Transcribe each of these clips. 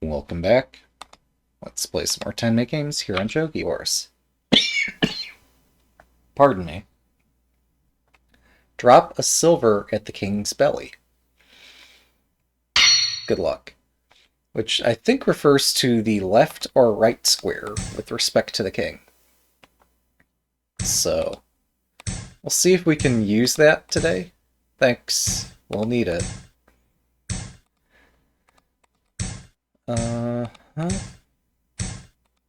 Welcome back. Let's play some more 10-minute games here on Shogi Wars. Pardon me. Drop a silver at the king's belly. Good luck. Which I think refers to the left or right square with respect to the king. So, we'll see if we can use that today. Thanks. We'll need it. Uh-huh.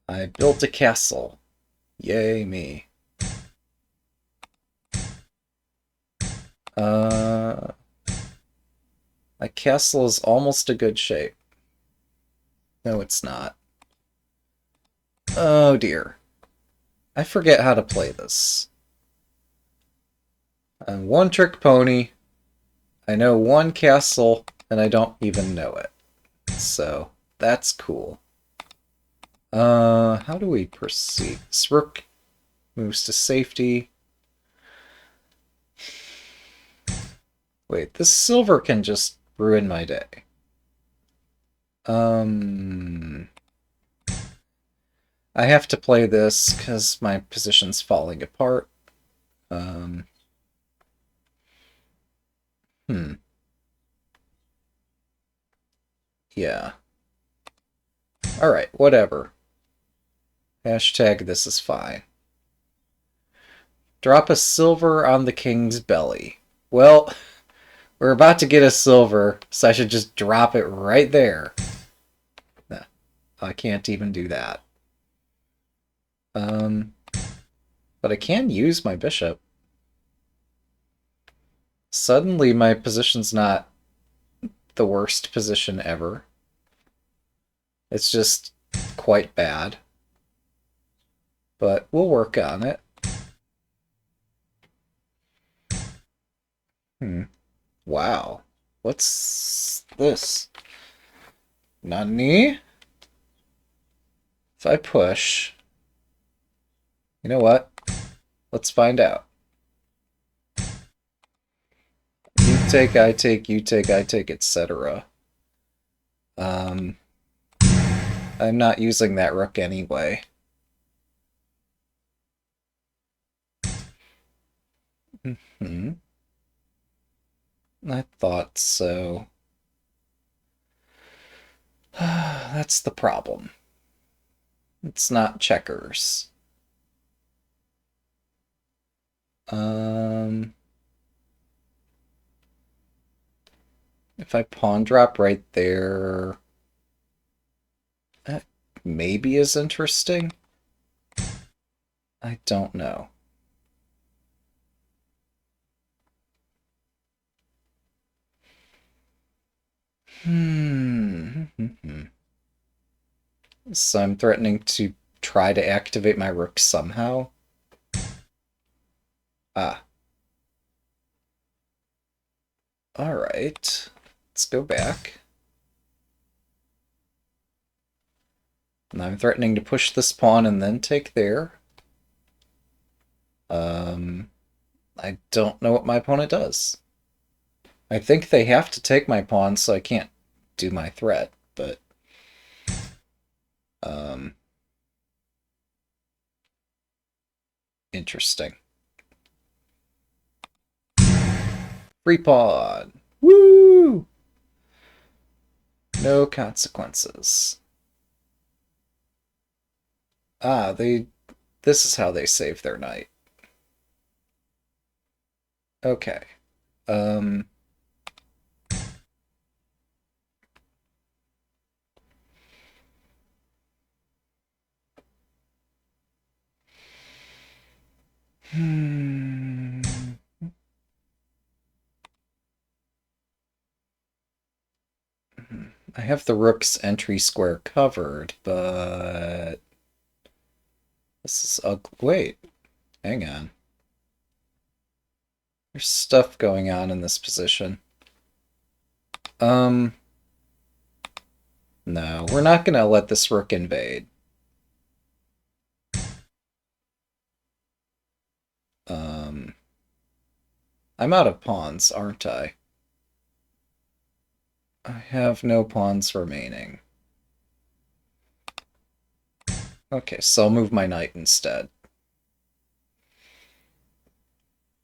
I built a castle. Yay me. My castle is almost a good shape. No, it's not. Oh dear. I forget how to play this. I'm one trick pony. I know one castle, and I don't even know it. So, that's cool. How do we proceed? This rook moves to safety. Wait, this silver can just ruin my day. I have to play this because my position's falling apart. Yeah. Alright, whatever. Hashtag this is fine. Drop a silver on the king's belly. Well, we're about to get a silver, so I should just drop it right there. Nah, I can't even do that. But I can use my bishop. Suddenly my position's not the worst position ever. It's just quite bad. But we'll work on it. Wow. What's this? Nani? If I push... You know what? Let's find out. You take, I take, you take, I take, etc. I'm not using that rook anyway. I thought so. That's the problem. It's not checkers. If I pawn drop right there, that maybe is interesting. I don't know. So I'm threatening to try to activate my rook somehow. Ah. Alright. Let's go back. And I'm threatening to push this pawn and then take there. I don't know what my opponent does. I think they have to take my pawn, so I can't do my threat, but... Interesting. Free pawn! Woo! No consequences. Ah, this is how they save their knight. Okay. I have the rook's entry square covered, but... This is ugly. Wait. Hang on. There's stuff going on in this position. No, we're not gonna let this rook invade. I'm out of pawns, aren't I? I have no pawns remaining. Okay, so I'll move my knight instead.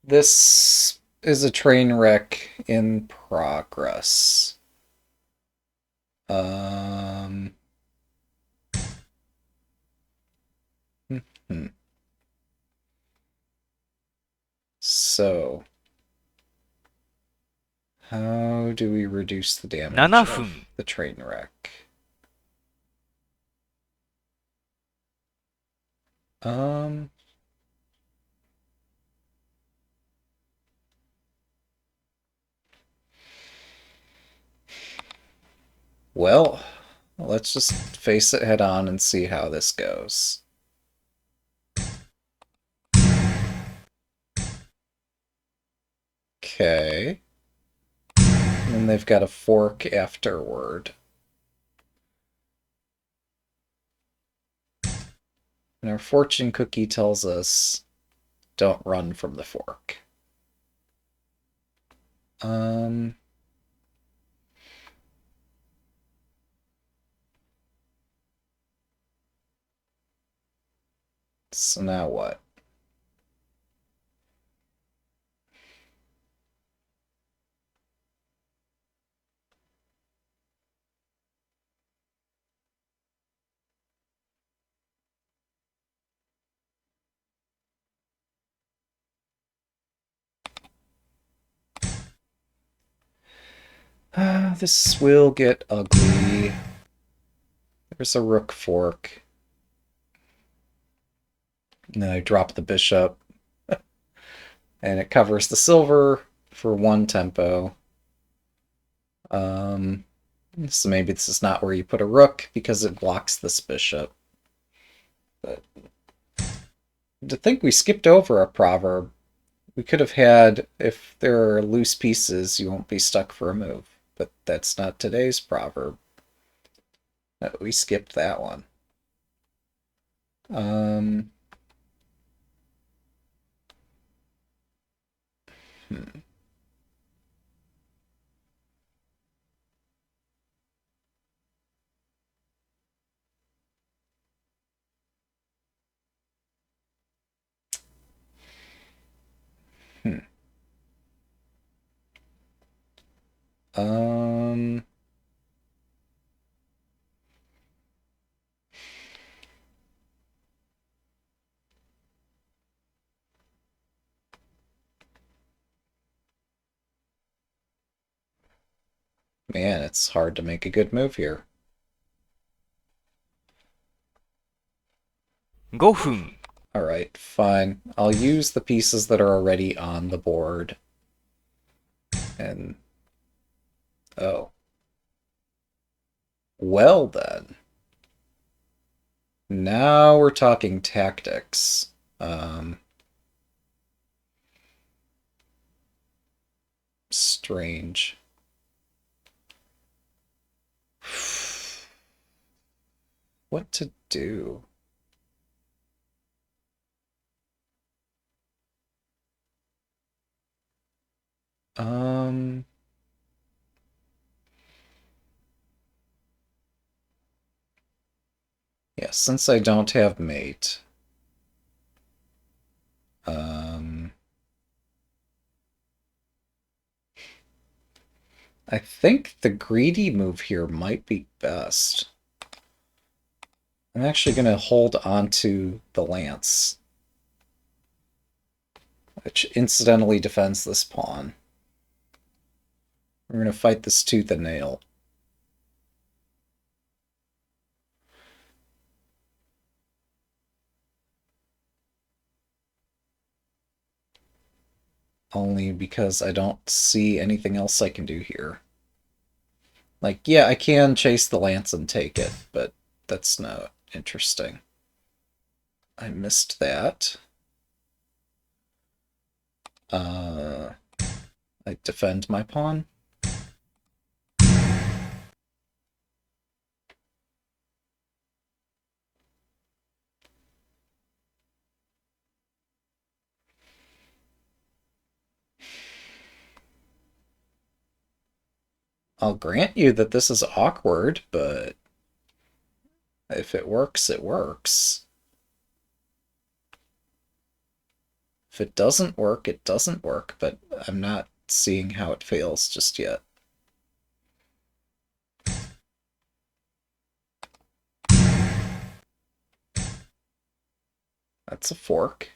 This is a train wreck in progress. Um. Hmm. So, how do we reduce the damage 7 of 分 the train wreck? Um. Well, let's just face it head on and see how this goes. Okay. And they've got a fork afterward. And our fortune cookie tells us don't run from the fork. Um. So now what? This will get ugly. There's a rook fork. And then I drop the bishop. And it covers the silver for one tempo. Um, so maybe this is not where you put a rook because it blocks this bishop. But to think we skipped over a proverb. We could have had, if there are loose pieces, you won't be stuck for a move. But that's not today's proverb. We skipped that one. Um, hmm. Hmm. Um, man, it's hard to make a good move here. 5分 Alright, fine. I'll use the pieces that are already on the board. And... oh. Well then. Now we're talking tactics. Strange. What to do? Um... Yeah, since I don't have mate, um, I think the greedy move here might be best. I'm actually going to hold on to the lance, which incidentally defends this pawn. We're going to fight this tooth and nail. Only because I don't see anything else I can do here. Like, yeah, I can chase the lance and take it, but that's not interesting. I missed that. I defend my pawn. I'll grant you that this is awkward, but if it works, it works. If it doesn't work, it doesn't work, but I'm not seeing how it fails just yet. That's a fork.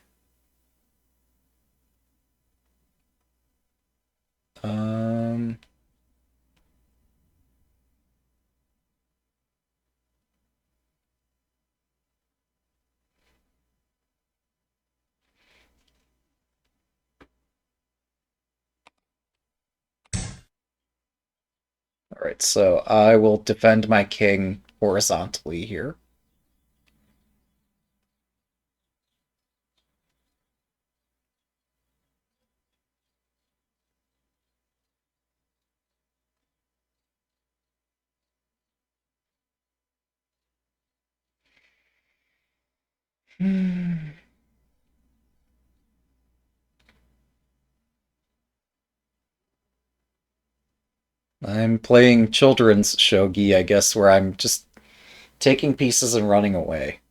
Alright, so I will defend my king horizontally here. I'm playing children's shogi, I guess, where I'm just taking pieces and running away.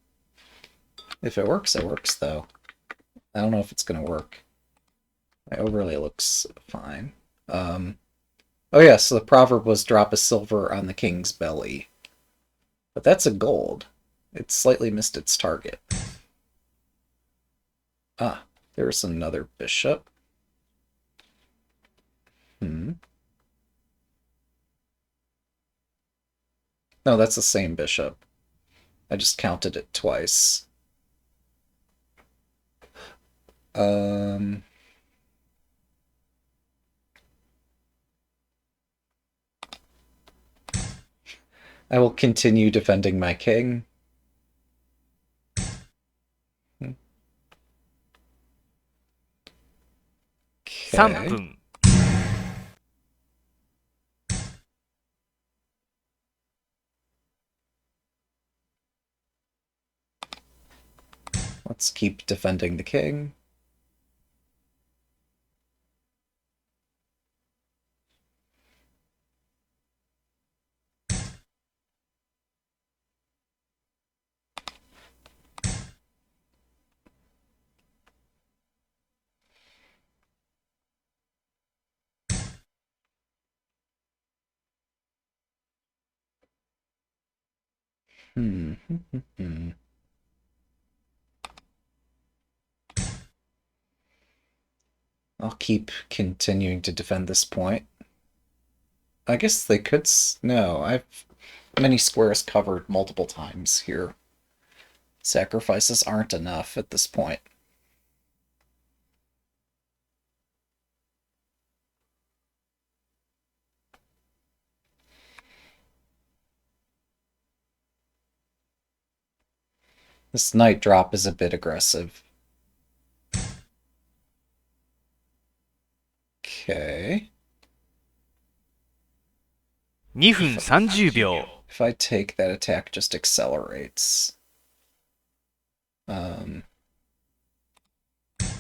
If it works, it works, though. I don't know if it's gonna work. My overlay looks fine. Oh yeah, so the proverb was drop a silver on the king's belly. But that's a gold. It slightly missed its target. Ah, there's another bishop. No, that's the same bishop. I just counted it twice. I will continue defending my king. Okay. Let's keep defending the king. I'll keep continuing to defend this point. I guess they could... No, I've many squares covered multiple times here. Sacrifices aren't enough at this point. This knight drop is a bit aggressive. Okay. 2分30秒 If I take that attack, just accelerates. I'm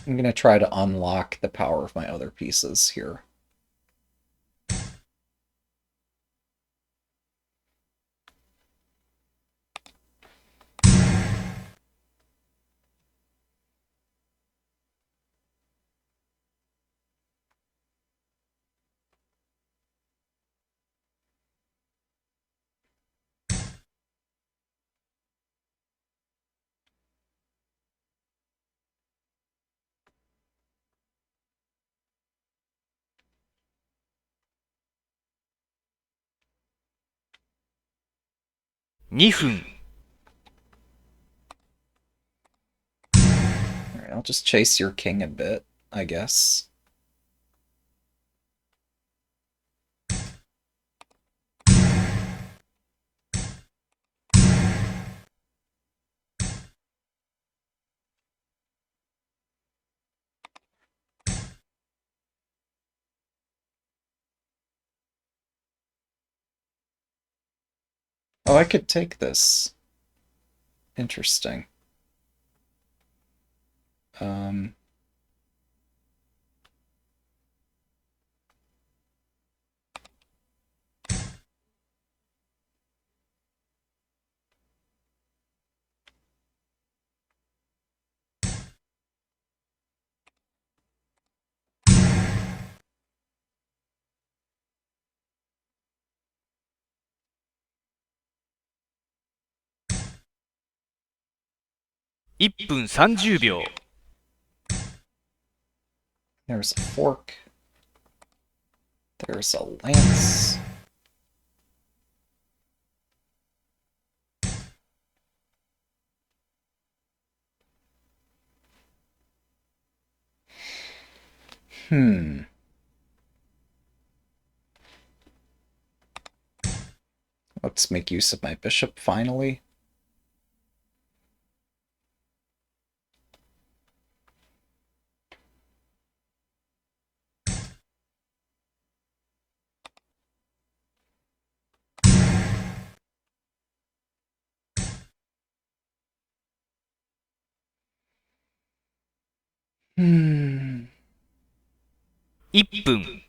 gonna try to unlock the power of my other pieces here.2分 Alright, I'll just chase your king a bit, I guess. Oh, I could take this. Interesting. Um, 1分30秒。 There's a fork. There's a lance. Let's make use of my bishop finally. Hmm. 1分。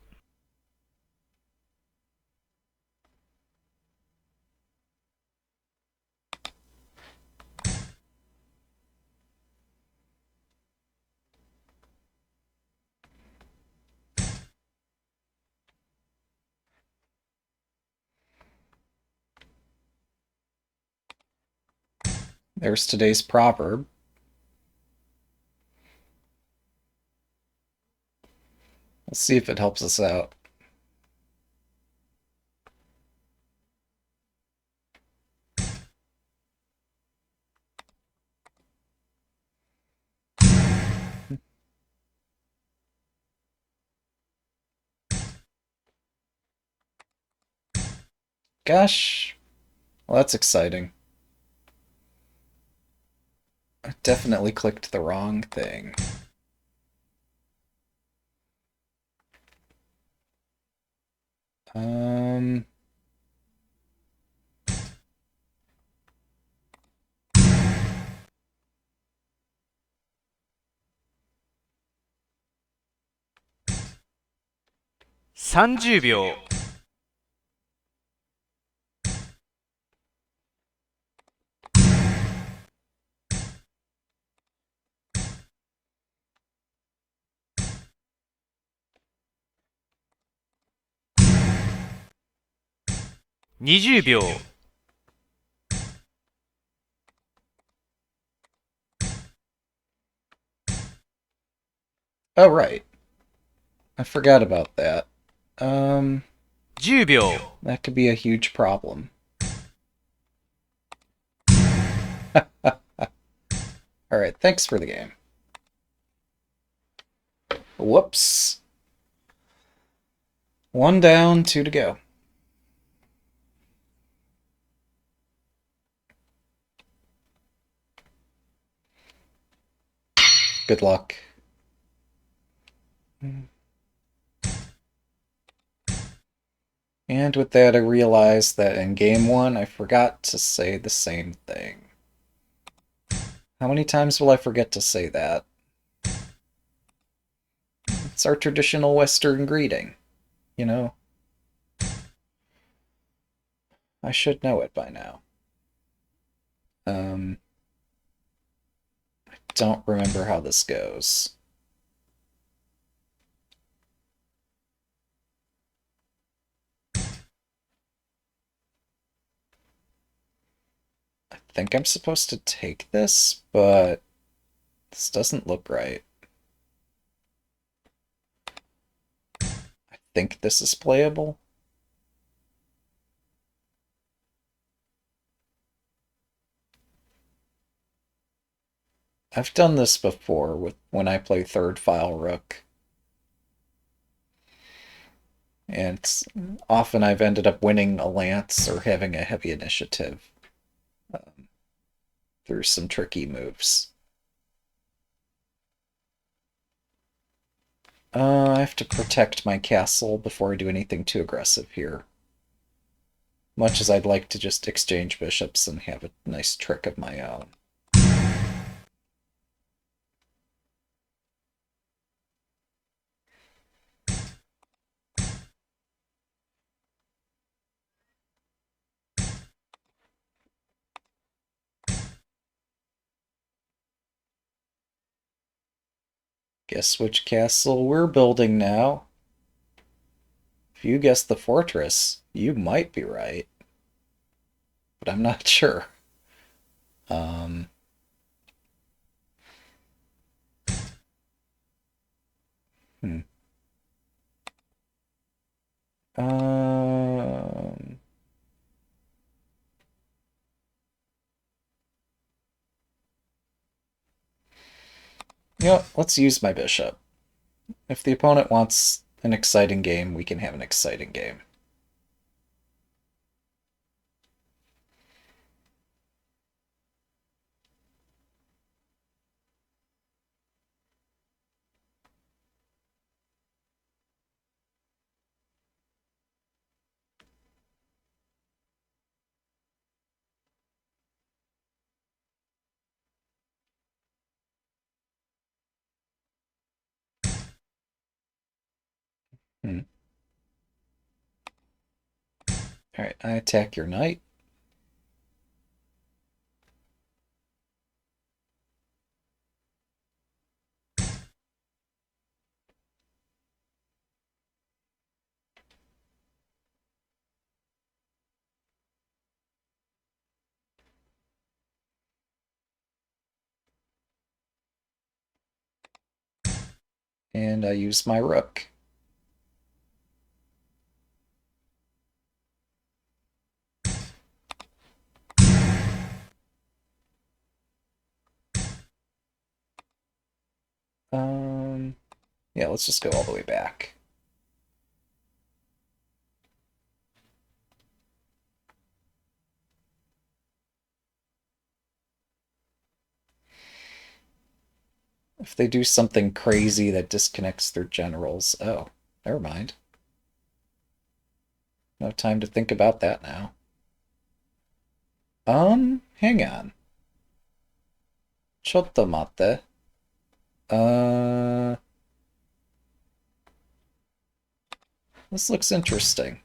There's today's proverb. Let's see if it helps us out. Gosh, well, that's exciting. I definitely clicked the wrong thing. Um, 30秒。 20秒。 oh, right. I forgot about that. 10秒。 That could be a huge problem. Alright, thanks for the game. Whoops. 1 down, 2 to go. Good luck. And with that, I realized that in game 1, I forgot to say the same thing. How many times will I forget to say that? It's our traditional Western greeting, you know? I should know it by now. I don't remember how this goes. I think I'm supposed to take this, but this doesn't look right. I think this is playable. I've done this before with when I play third file rook. And often I've ended up winning a lance or having a heavy initiative through some tricky moves. I have to protect my castle before I do anything too aggressive here. Much as I'd like to just exchange bishops and have a nice trick of my own. Guess which castle we're building now? If you guess the fortress, you might be right. But I'm not sure. Hmm. Um, let's use my bishop. If the opponent wants an exciting game, we can have an exciting game. Hmm. Alright, I attack your knight. And I use my rook. Um, yeah, let's just go all the way back. If they do something crazy that disconnects their generals... Oh, never mind. No time to think about that now. Hang on. Chotto matte. Uh, this looks interesting.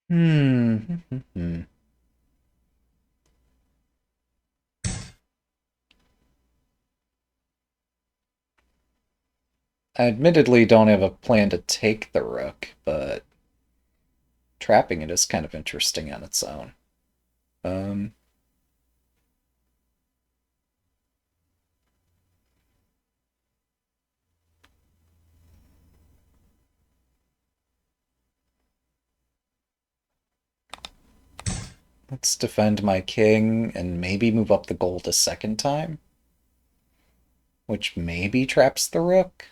Hmm. I admittedly don't have a plan to take the rook, but trapping it is kind of interesting on its own. Um, let's defend my king and maybe move up the gold a second time, which maybe traps the rook.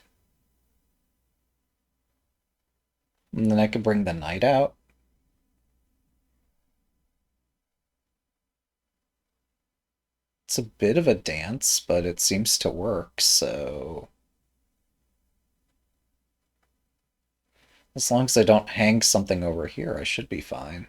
And then I could bring the knight out. It's a bit of a dance, but it seems to work, so... As long as I don't hang something over here, I should be fine.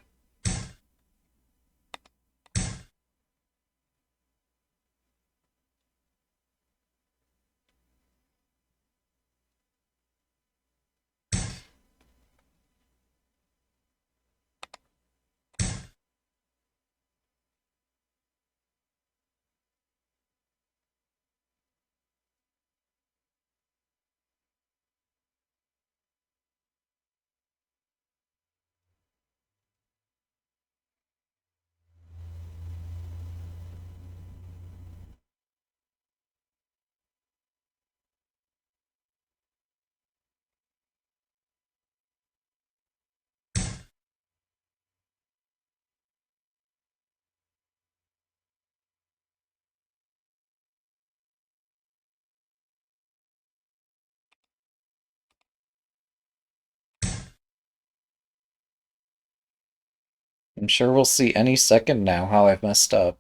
I'm sure we'll see any second now how I've messed up.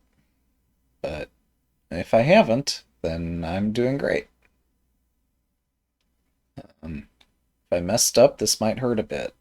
But if I haven't, then I'm doing great. If I messed up, this might hurt a bit.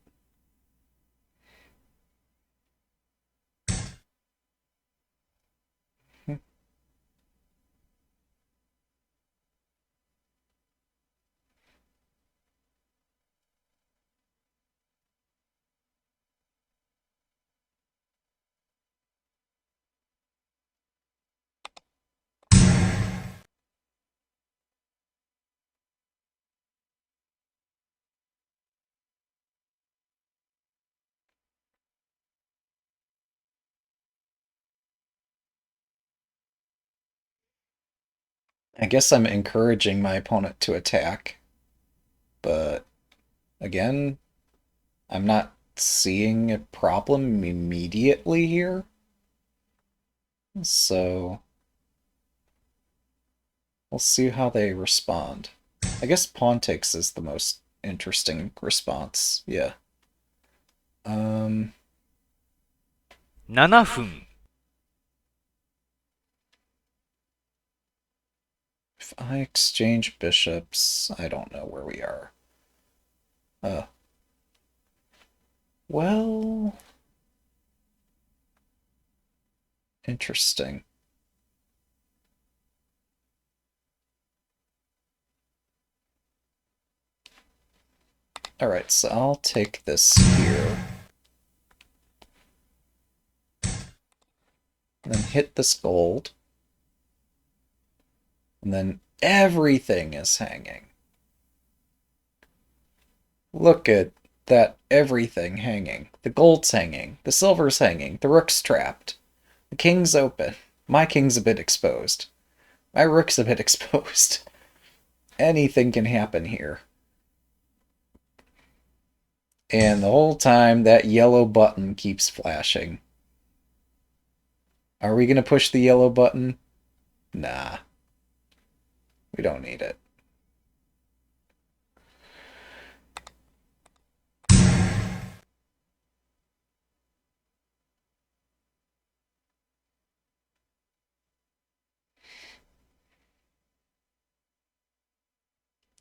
I guess I'm encouraging my opponent to attack, but again, I'm not seeing a problem immediately here. So we'll see how they respond. I guess pawn takes is the most interesting response. Yeah. 7分、if I exchange bishops, I don't know where we are. Uh, well, interesting. Alright, so I'll take this here. And then hit this gold. And then everything is hanging. Look at that everything hanging. The gold's hanging. The silver's hanging. The rook's trapped. The king's open. My king's a bit exposed. My rook's a bit exposed. Anything can happen here. And the whole time, that yellow button keeps flashing. Are we going to push the yellow button? Nah. We don't need it.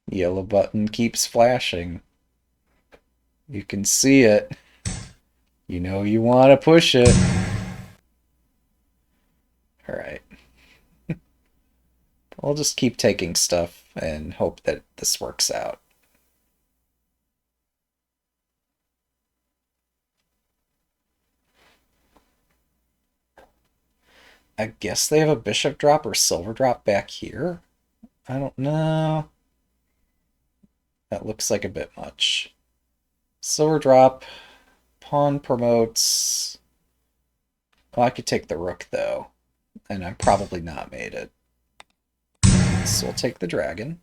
Yellow button keeps flashing. You can see it. You know you want to push it. Alright. I'll just keep taking stuff and hope that this works out. I guess they have a bishop drop or silver drop back here? I don't know. That looks like a bit much. Silver drop. Pawn promotes. Well, I could take the rook, though. And I'm probably not made it. So we'll take the dragon.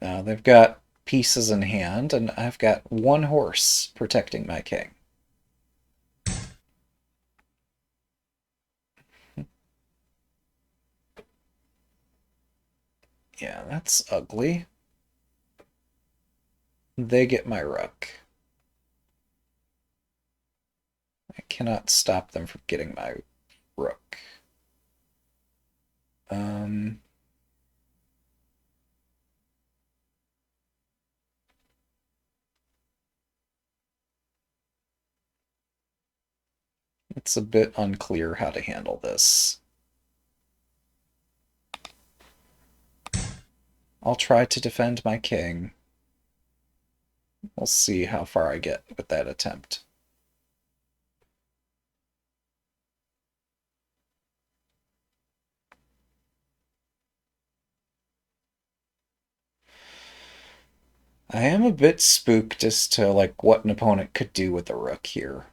Now they've got pieces in hand, and I've got one horse protecting my king. Yeah, that's ugly. They get my rook. I cannot stop them from getting my rook. It's a bit unclear how to handle this. I'll try to defend my king. We'll see how far I get with that attempt. I am a bit spooked as to like what an opponent could do with the rook here.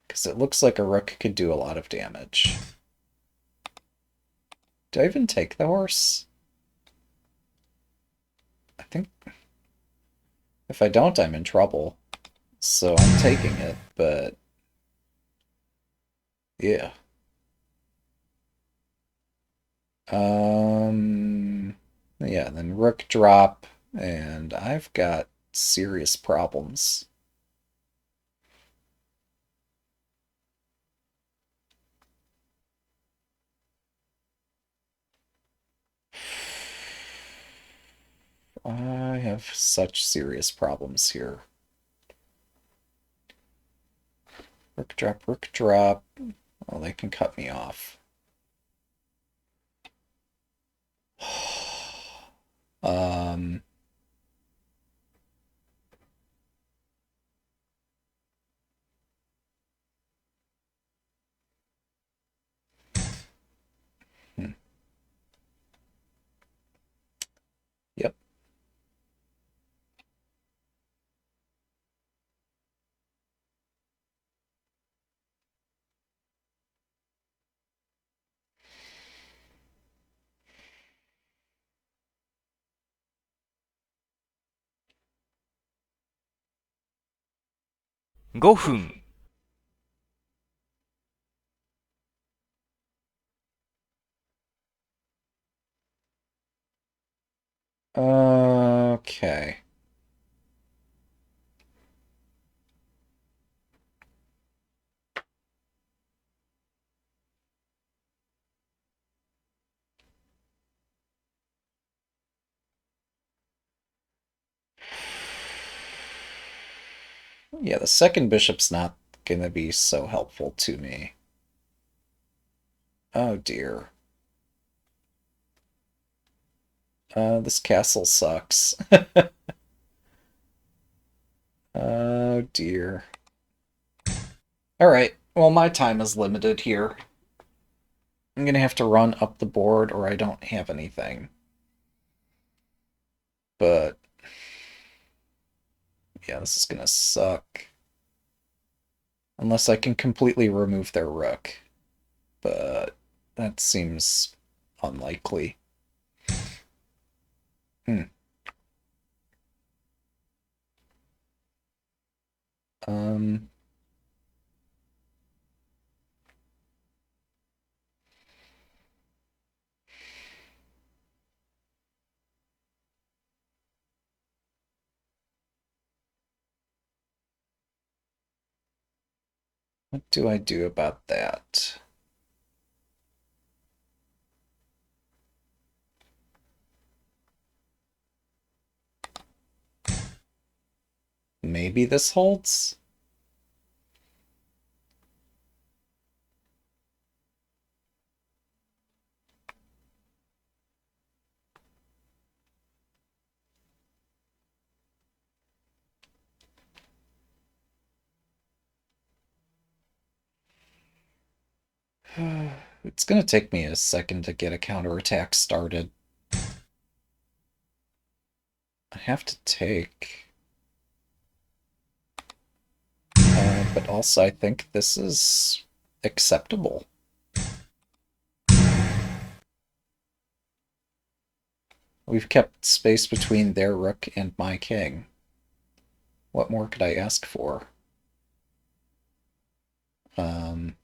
Because it looks like a rook could do a lot of damage. Do I even take the horse? I think if I don't, I'm in trouble. So I'm taking it, but yeah. Yeah, then rook drop, and I've got serious problems. I have such serious problems here. Rook drop, rook drop. Oh, they can cut me off. Um, hmm. Yep. 5分、Okay. Yeah, the second bishop's not gonna be so helpful to me. Oh dear. This castle sucks. Oh dear. Alright, well my time is limited here. I'm gonna have to run up the board or I don't have anything. But yeah, this is gonna suck. Unless I can completely remove their rook. But that seems unlikely. Hmm. Um, what do I do about that? Maybe this holds? It's gonna take me a second to get a counterattack started. I have to take. But also I think this is acceptable. We've kept space between their rook and my king. What more could I ask for? Um,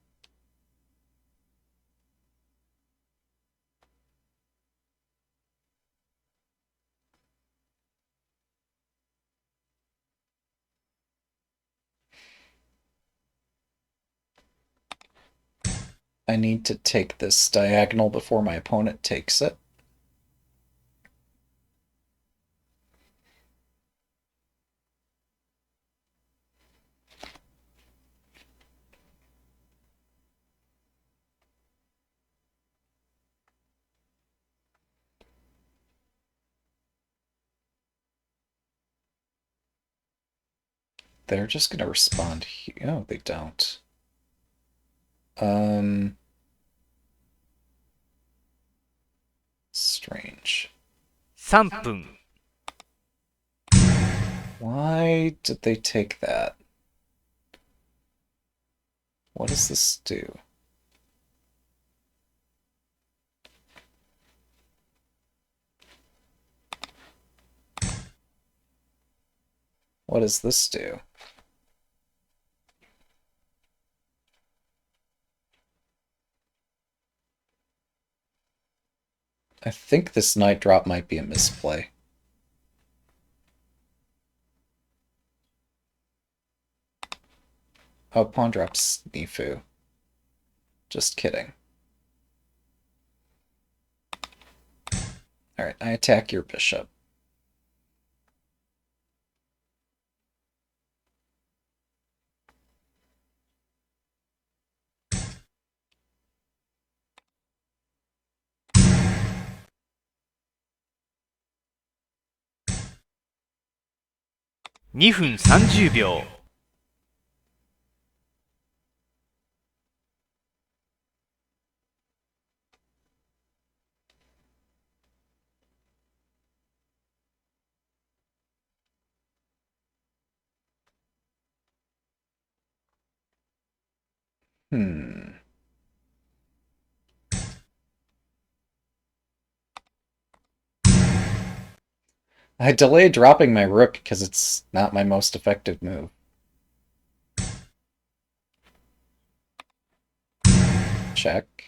I need to take this diagonal before my opponent takes it. They're just gonna respond here. Oh, they don't. Um, strange. 3分、Why did they take that? What does this do? What does this do? I think this knight drop might be a misplay. Oh, pawn drops Nifu. Just kidding. Alright, I attack your bishop.2分30秒。Hmm. I delayed dropping my rook because it's not my most effective move. check.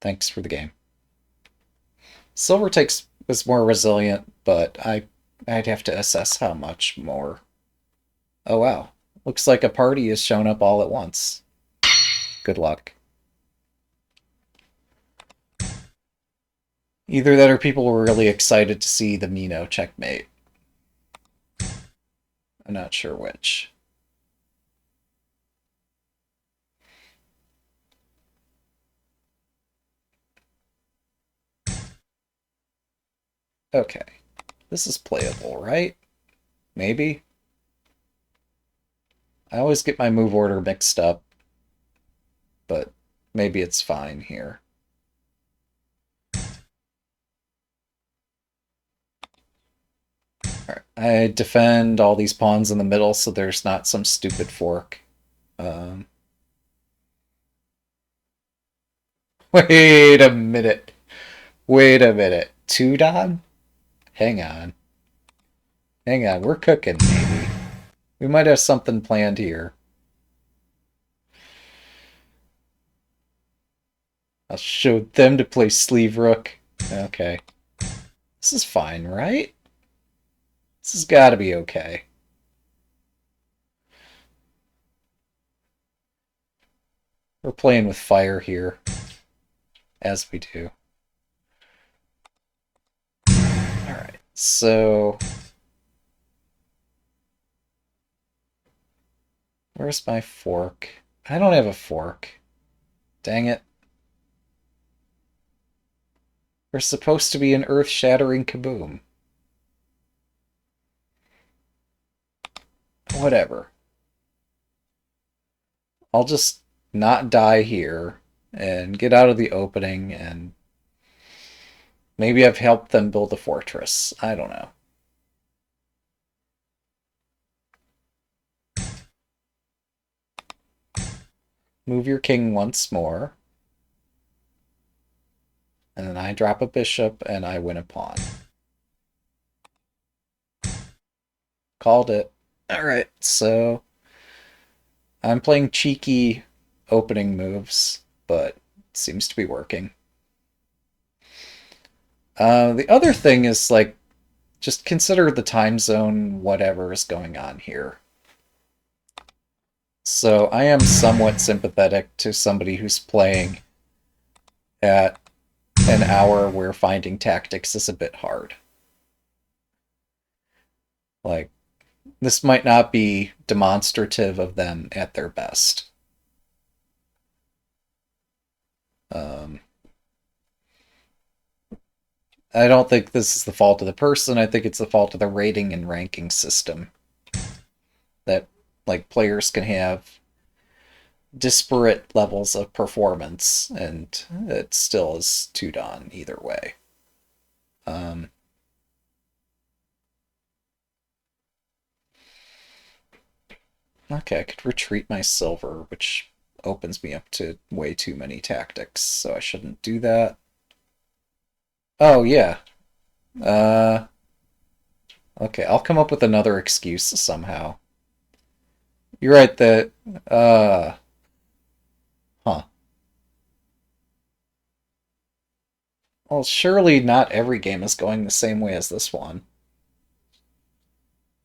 Thanks for the game. Silver takes was more resilient, but I'd have to assess how much more. Oh wow. Looks like a party has shown up all at once. Good luck. Either that or people were really excited to see the Mino checkmate. I'm not sure which. Okay. This is playable, right? Maybe? I always get my move order mixed up, but maybe it's fine here. Alright. I defend all these pawns in the middle so there's not some stupid fork. Um, wait a minute. Wait a minute. Two Don? Hang on. Hang on. We're cooking, maybe. We might have something planned here. I'll show them to play sleeve rook. Okay. This is fine, right? This has got to be okay. We're playing with fire here, as we do. Alright, so... Where's my fork? I don't have a fork. Dang it. We're supposed to be an earth-shattering kaboom. Whatever. I'll just not die here and get out of the opening, and maybe I've helped them build a fortress. I don't know. Move your king once more. And then I drop a bishop and I win a pawn. Called it. Alright, so I'm playing cheeky opening moves, but it seems to be working. The other thing is, like, just consider the time zone, whatever is going on here. So I am somewhat sympathetic to somebody who's playing at an hour where finding tactics is a bit hard. Like, this might not be demonstrative of them at their best. Um, I don't think this is the fault of the person. I think it's the fault of the rating and ranking system. That, like, players can have disparate levels of performance, and it still is two Don either way. Um, okay, I could retreat my silver, which opens me up to way too many tactics, so I shouldn't do that. Oh, yeah. Uh, okay, I'll come up with another excuse somehow. You're right that, uh, huh. Well, surely not every game is going the same way as this one.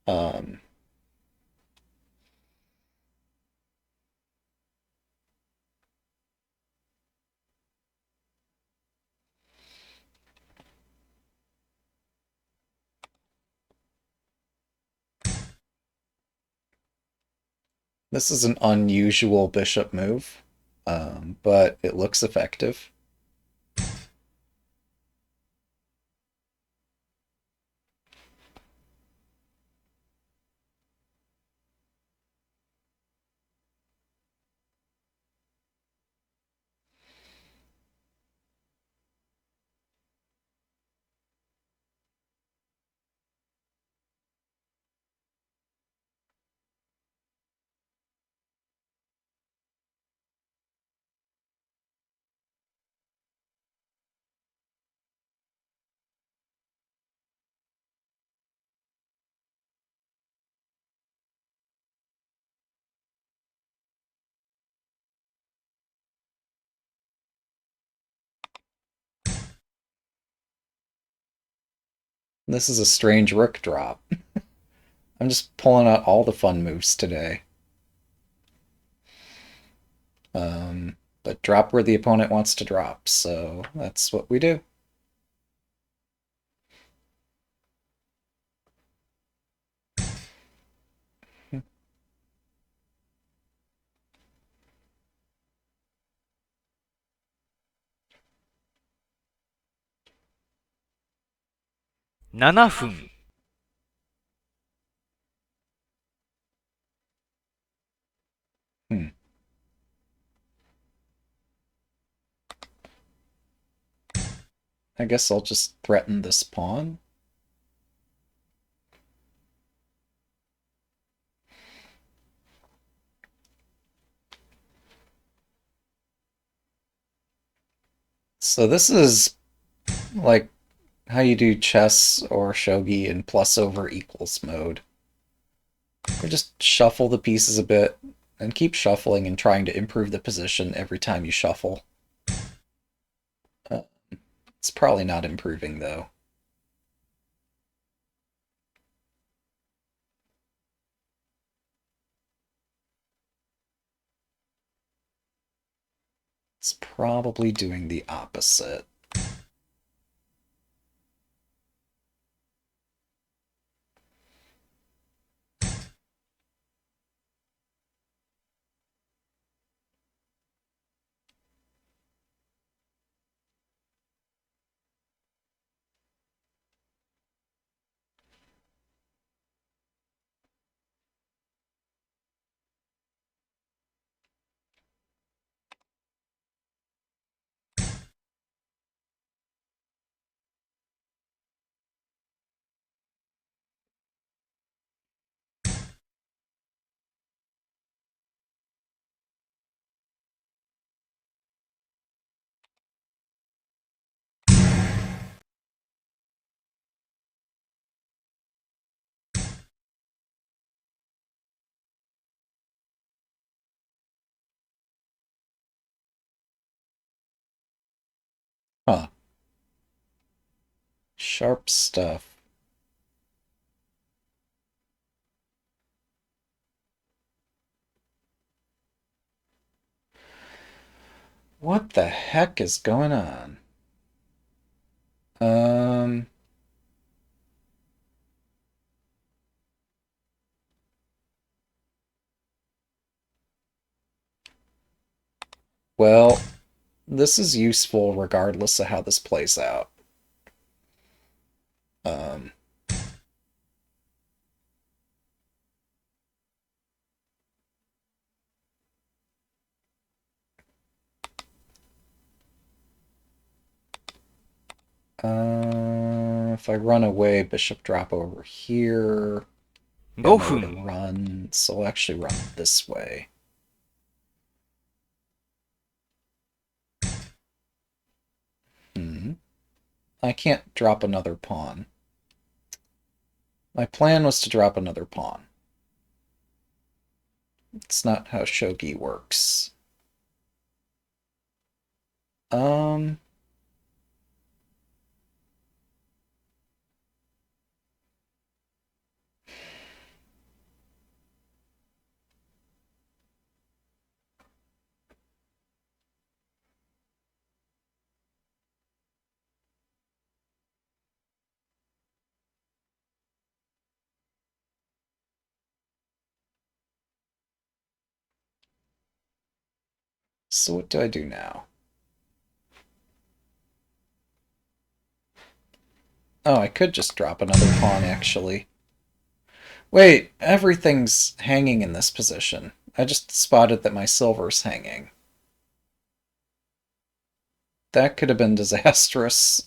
Um, this is an unusual bishop move, but it looks effective. This is a strange rook drop. I'm just pulling out all the fun moves today. But drop where the opponent wants to drop, so that's what we do.7分、Hmm. I guess I'll just threaten this pawn. So this is like how you do chess or shogi in plus over equals mode. You just shuffle the pieces a bit and keep shuffling and trying to improve the position every time you shuffle. Uh, it's probably not improving though. It's probably doing the opposite. Huh. Sharp stuff. What the heck is going on? Um, well, this is useful regardless of how this plays out. Um, if I run away, bishop drop over here. Got 5 nowhere to 分、run, so I'll actually run this way. Hmm. I can't drop another pawn. My plan was to drop another pawn. It's not how shogi works. Um, so what do I do now? Oh, I could just drop another pawn, actually. Wait, everything's hanging in this position. I just spotted that my silver's hanging. That could have been disastrous.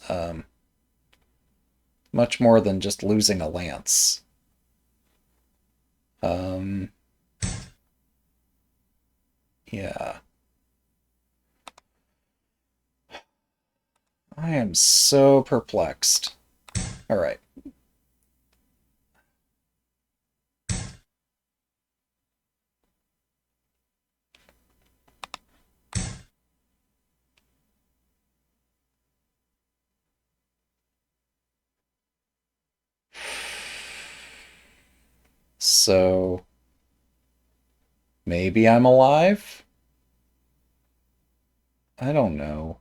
Much more than just losing a lance. Um, yeah. I am so perplexed. All right. So maybe I'm alive? I don't know.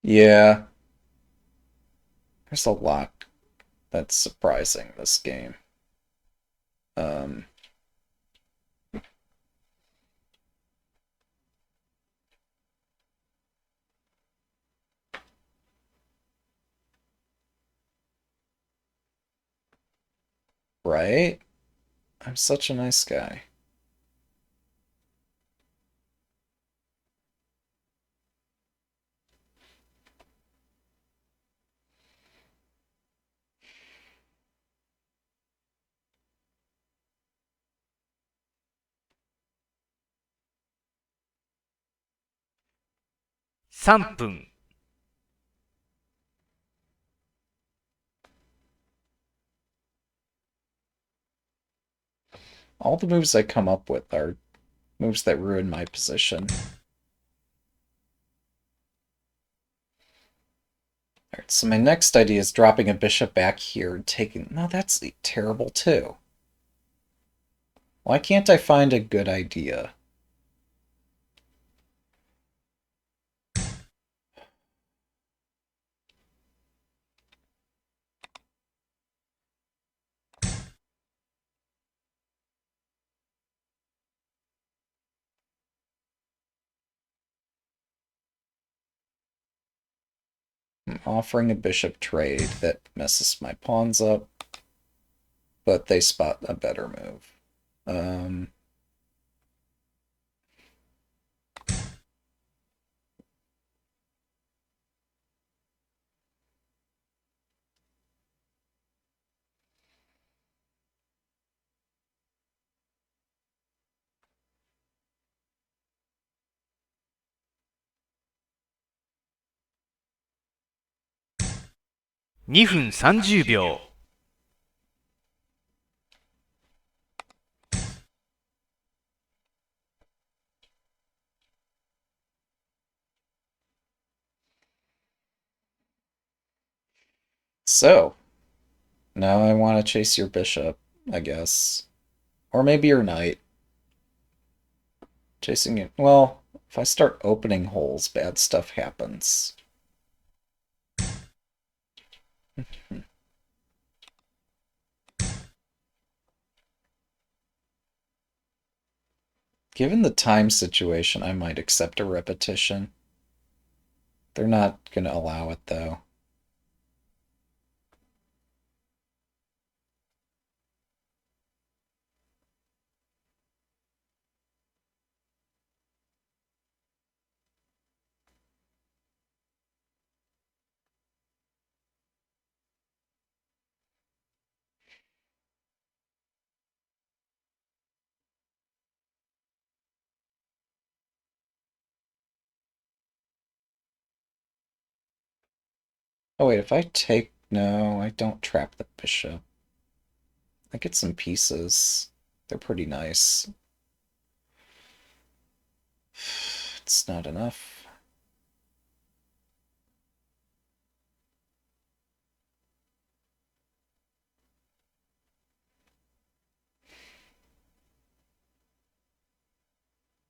Yeah, there's a lot that's surprising this game. Um, right? I'm such a nice guy.3分。All the moves I come up with are moves that ruin my position. Alright, so my next idea is dropping a bishop back here and taking... No, that's terrible too. Why can't I find a good idea? I'm offering a bishop trade that messes my pawns up, but they spot a better move. Um, 2分30秒。so, now I want to chase your bishop, I guess. Or maybe your knight. Chasing it. Well, if I start opening holes, bad stuff happens. Given the time situation, I might accept a repetition. They're not going to allow it, though. Oh, wait, if I take... No, I don't trap the bishop. I get some pieces. They're pretty nice. It's not enough.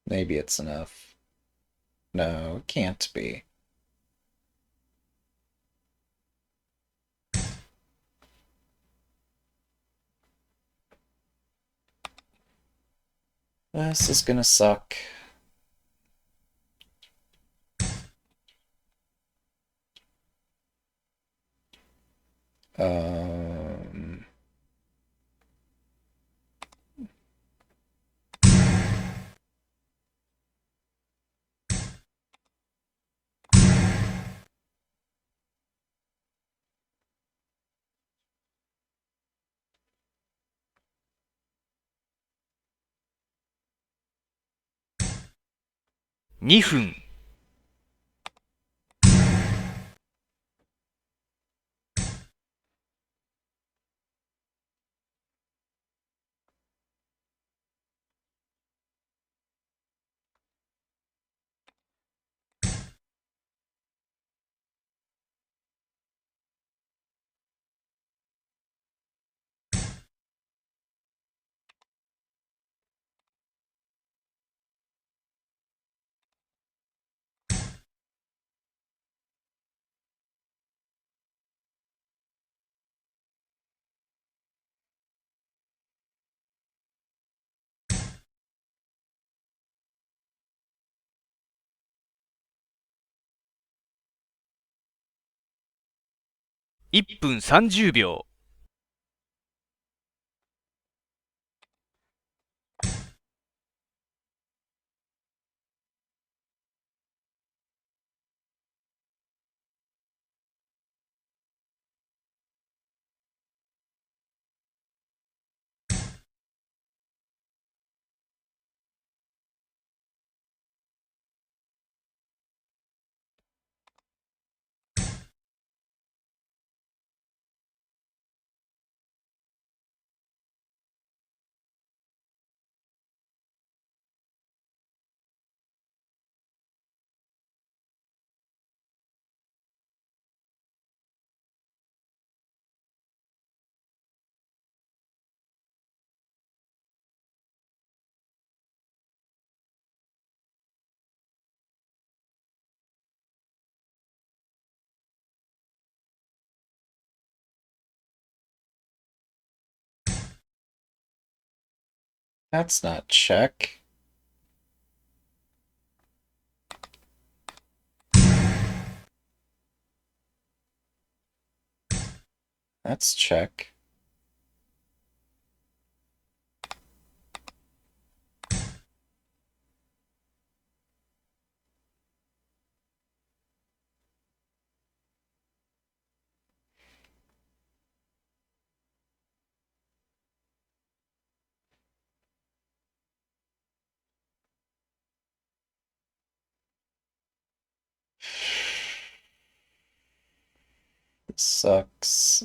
Maybe it's enough. No, it can't be. This is gonna suck. Um... 2分、1分30秒。That's not check. That's check. This sucks.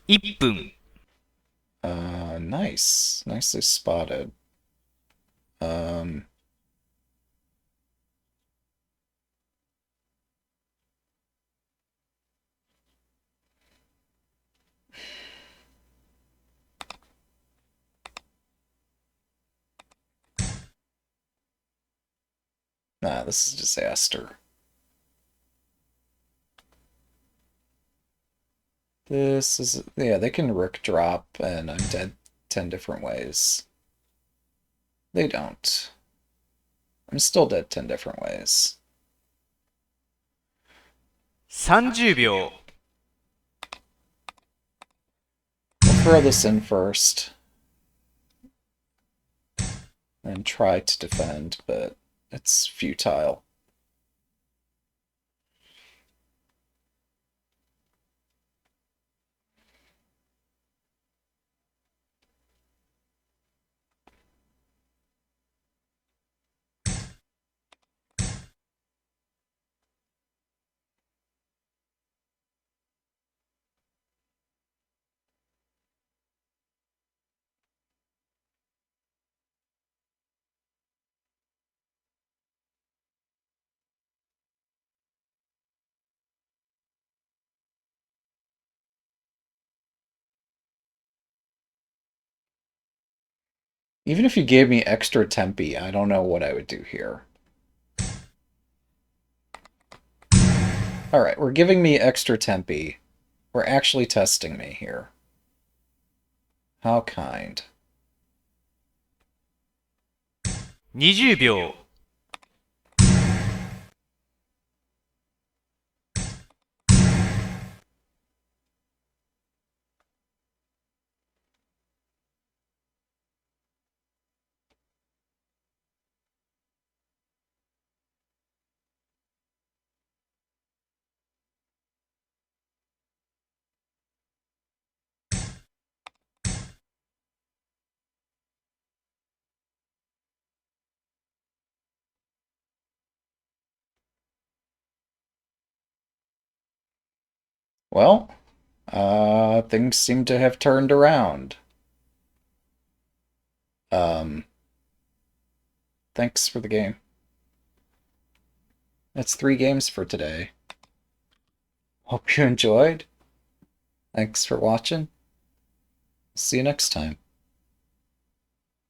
1分、Nice. Nicely spotted. Um, nah, this is a disaster. This is, yeah, they can rook drop, and I'm dead 10 different ways. They don't. I'm still dead 10 different ways. 30秒。We'll throw this in first and try to defend, but it's futile. Even if you gave me extra tempi, I don't know what I would do here. Alright, we're giving me extra tempi. We're actually testing me here. How kind. 20秒。Well, things seem to have turned around. Thanks for the game. That's 3 games for today. Hope you enjoyed. Thanks for watching. See you next time.